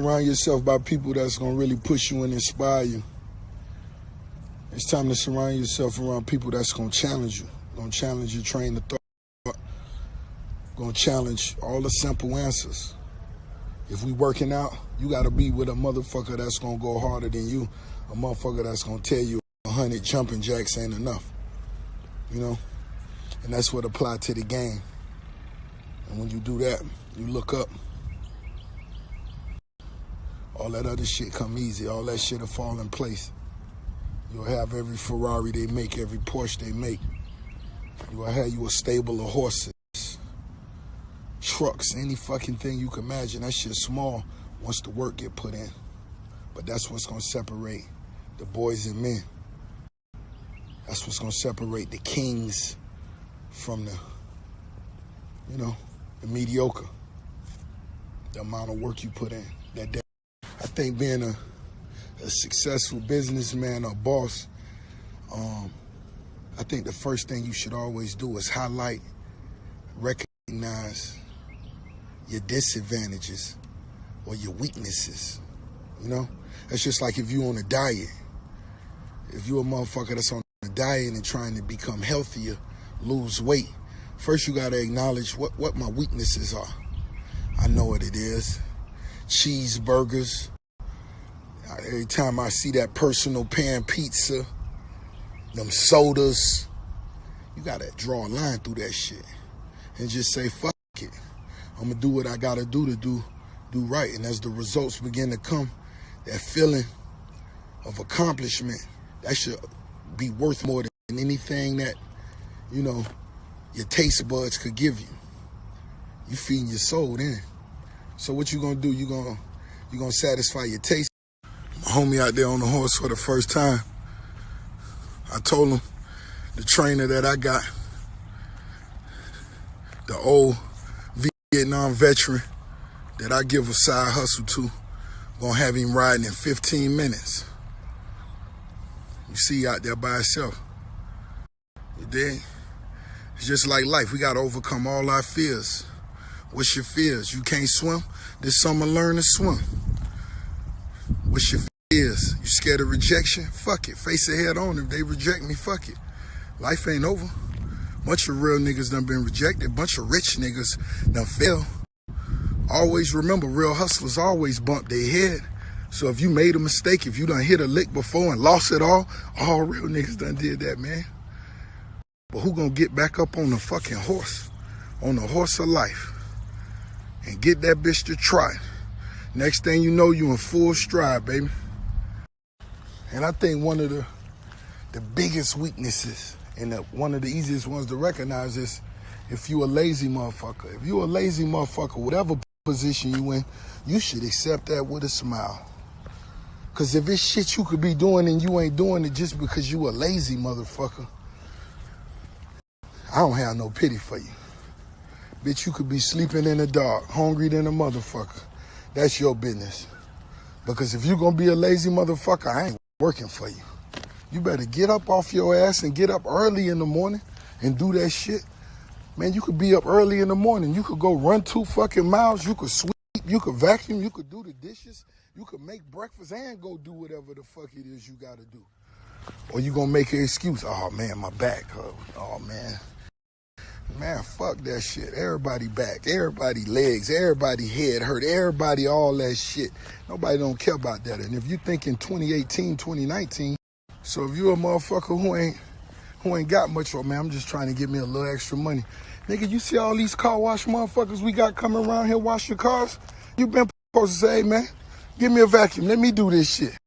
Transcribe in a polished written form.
Surround yourself by people that's going to really push you and inspire you. It's time to surround yourself around people that's going to challenge you. Going to challenge your train of thought. Going to challenge all the simple answers. If we working out, you got to be with a motherfucker that's going to go harder than you. A motherfucker that's going to tell you 100 jumping jacks ain't enough. You know? And that's what apply to the game. And when you do that, you look up. All that other shit come easy. All that shit will fall in place. You'll have every Ferrari they make, every Porsche they make. You'll have you a stable of horses, trucks, any fucking thing you can imagine. That shit's small once the work get put in. But that's what's gonna separate the boys and men. That's what's gonna separate the kings from the, you know, the mediocre. The amount of work you put in. I think being a successful businessman or boss, I think the first thing you should always do is highlight, recognize your disadvantages or your weaknesses, you know? It's just like if you on a diet. If you a motherfucker that's on a diet and trying to become healthier, lose weight, first you gotta acknowledge what my weaknesses are. I know what it is. Cheeseburgers. Every time I see that personal pan pizza, them sodas, you gotta draw a line through that shit and just say, fuck it. I'm gonna do what I gotta do to do right. And as the results begin to come, that feeling of accomplishment, that should be worth more than anything that, you know, your taste buds could give you. You feeding your soul then. So what you gonna do? You gonna satisfy your taste. My homie out there on the horse for the first time, I told him the trainer that I got, the old Vietnam veteran that I give a side hustle to, gonna have him riding in 15 minutes. You see, out there by himself. You dig? It's just like life. We gotta overcome all our fears. What's your fears? You can't swim? This summer, learn to swim. What's your fears? You scared of rejection? Fuck it. Face it head on. If they reject me, fuck it. Life ain't over. Bunch of real niggas done been rejected. Bunch of rich niggas done failed. Always remember, real hustlers always bump their head. So if you made a mistake, if you done hit a lick before and lost it all real niggas done did that, man. But who gonna get back up on the fucking horse? On the horse of life. And get that bitch to trot. Next thing you know, you in full stride, baby. And I think one of the biggest weaknesses and one of the easiest ones to recognize is if you a lazy motherfucker. If you a lazy motherfucker, whatever position you in, you should accept that with a smile. Because if it's shit you could be doing and you ain't doing it just because you a lazy motherfucker, I don't have no pity for you. Bitch, you could be sleeping in the dark, hungry than a motherfucker. That's your business. Because if you're going to be a lazy motherfucker, I ain't working for you. You better get up off your ass and get up early in the morning and do that shit. Man, you could be up early in the morning. You could go run 2 fucking miles. You could sweep. You could vacuum. You could do the dishes. You could make breakfast and go do whatever the fuck it is you got to do. Or you going to make an excuse. Oh, man, my back hurt. Oh, man. Man, fuck that shit. Everybody back, everybody legs, everybody head hurt, everybody all that shit. Nobody don't care about that. And if you think in 2018, 2019, so if you a motherfucker who ain't got much, oh man, I'm just trying to get me a little extra money. Nigga, you see all these car wash motherfuckers we got coming around here wash your cars? You been supposed to say, hey man, give me a vacuum, let me do this shit.